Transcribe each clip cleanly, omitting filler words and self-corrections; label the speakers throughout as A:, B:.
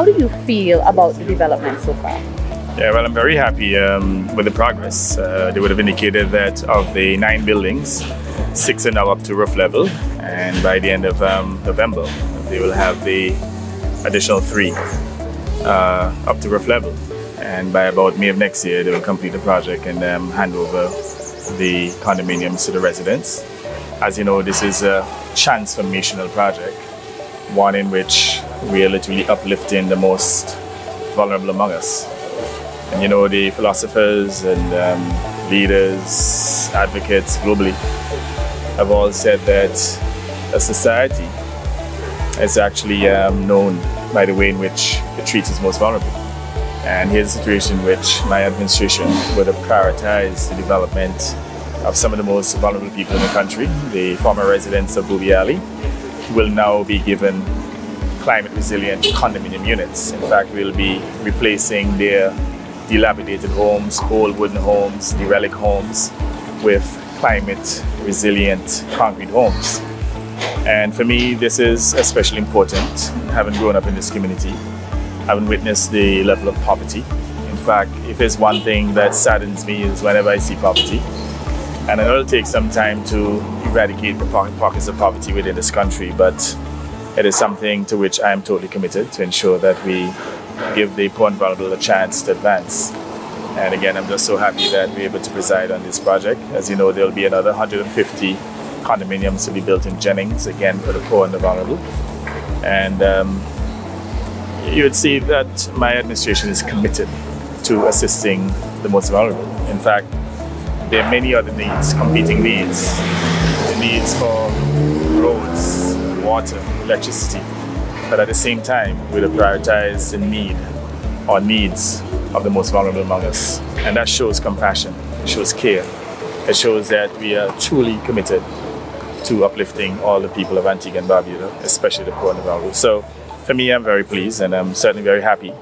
A: How do you feel about the development so far?
B: Yeah, well, I'm very happy with the progress. They would have indicated that of the 9 buildings, 6 are now up to roof level, and by the end of November, they will have the additional 3 up to roof level. And by about May of next year, they will complete the project and hand over the condominiums to the residents. As you know, this is a transformational project, one in which we are literally uplifting the most vulnerable among us. And you know, the philosophers and leaders, advocates globally have all said that a society is actually known by the way in which it treats its most vulnerable. And here's a situation in which my administration would have prioritized the development of some of the most vulnerable people in the country. The former residents of Booby will now be given climate resilient condominium units. In fact, we'll be replacing their dilapidated homes, old wooden homes, derelict homes with climate resilient concrete homes. And for me, this is especially important, having grown up in this community, having witnessed the level of poverty. In fact, if there's one thing that saddens me is whenever I see poverty. And I know it'll take some time to eradicate the pockets of poverty within this country, but it is something to which I am totally committed to ensure that we give the poor and vulnerable a chance to advance. And again, I'm just so happy that we're able to preside on this project. As you know, there'll be another 150 condominiums to be built in Jennings, again for the poor and the vulnerable. And you would see that my administration is committed to assisting the most vulnerable. In fact, there are many other needs, competing needs. The needs for roads, water, electricity. But at the same time, we will prioritize the need or needs of the most vulnerable among us. And that shows compassion, it shows care. It shows that we are truly committed to uplifting all the people of Antigua and Barbuda, especially the poor and the vulnerable. So for me, I'm very pleased and I'm certainly very happy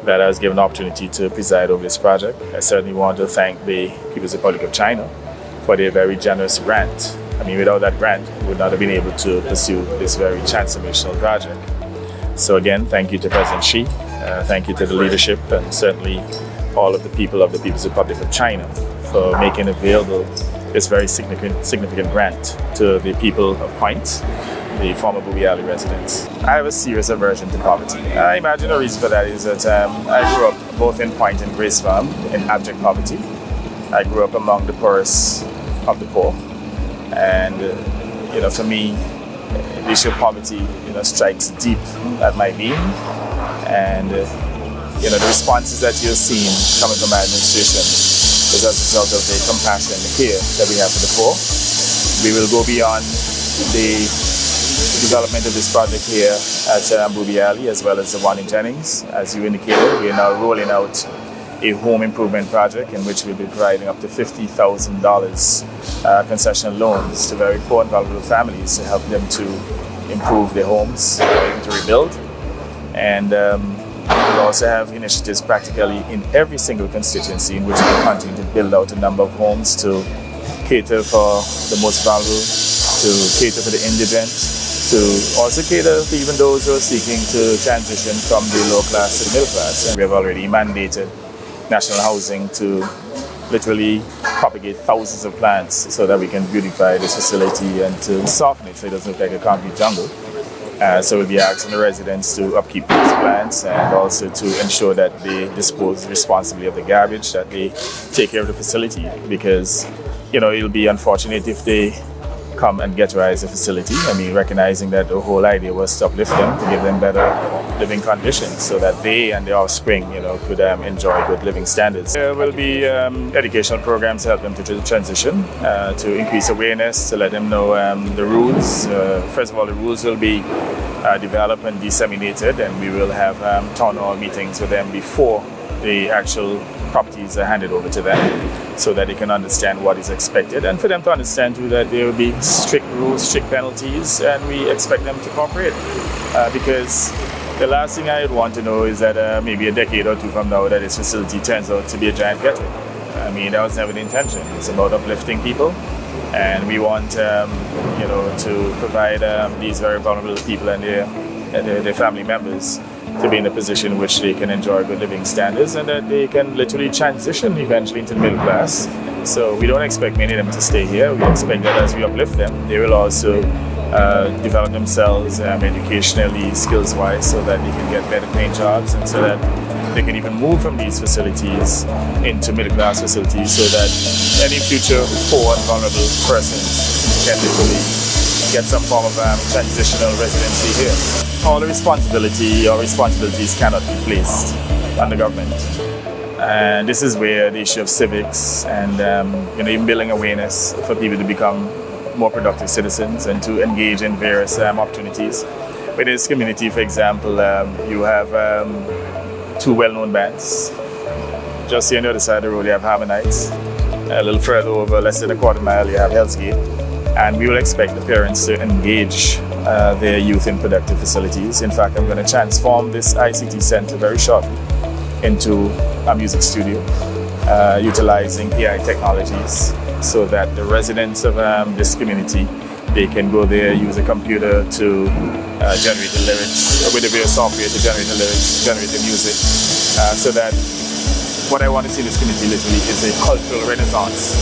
B: that I was given the opportunity to preside over this project. I certainly want to thank the People's Republic of China for their very generous grant. I mean, without that grant, we would not have been able to pursue this very transformational project. So again, thank you to President Xi, thank you to the leadership and certainly all of the people of the People's Republic of China for making available this very significant grant to the people of Point, the former Booby residents. I have a serious aversion to poverty. I imagine the reason for that is that I grew up both in Point and Grace Farm in abject poverty. I grew up among the poorest of the poor. And for me, the issue of poverty strikes deep at my being. And the responses that you're seeing coming from my administration is as a result of the compassion and the care that we have for the poor. We will go beyond the development of this project here at Booby as well as the one in Jennings. As you indicated, we are now rolling out a home improvement project in which we'll be providing up to $50,000 concessional loans to very poor and vulnerable families to help them to improve their homes, to rebuild. And we'll also have initiatives practically in every single constituency in which we'll continue to build out a number of homes to cater for the most vulnerable, to cater for the indigent, to also cater for even those who are seeking to transition from the low class to the middle class. And we have already mandated National Housing to literally propagate thousands of plants so that we can beautify this facility and to soften it so it doesn't look like a concrete jungle. So we'll be asking the residents to upkeep these plants and also to ensure that they dispose responsibly of the garbage, that they take care of the facility, because it'll be unfortunate if they come and ghettoize the facility. I mean, recognizing that the whole idea was to uplift them, to give them better living conditions so that they and their offspring, could enjoy good living standards. There will be educational programs to help them to transition, to increase awareness, to let them know the rules. First of all, the rules will be developed and disseminated, and we will have town hall meetings with them before the actual properties are handed over to them so that they can understand what is expected, and for them to understand too that there will be strict rules, strict penalties, and we expect them to cooperate. Because the last thing I would want to know is that maybe a decade or two from now that this facility turns out to be a giant ghetto. I mean, that was never the intention. It's about uplifting people, and we want to provide these very vulnerable people and their family members to be in a position in which they can enjoy good living standards and that they can literally transition eventually into the middle class. So we don't expect many of them to stay here. We expect that as we uplift them, they will also develop themselves educationally, skills-wise, so that they can get better paying jobs and so that they can even move from these facilities into middle-class facilities so that any future poor and vulnerable persons can literally get some form of transitional residency here. All the responsibilities cannot be placed on the government. And this is where the issue of civics and even building awareness for people to become more productive citizens and to engage in various opportunities. With this community, for example, you have two well-known bands. Just here on the other side of the road, you have Harmonites. A little further over, less than a quarter mile, you have Hell's Gate. And we will expect the parents to engage their youth in productive facilities. In fact, I'm going to transform this ICT center very shortly into a music studio, utilizing AI technologies so that the residents of this community, they can go there, use a computer to generate the lyrics, with the various software to generate the lyrics, generate the music, so that what I want to see in this community literally is a cultural renaissance.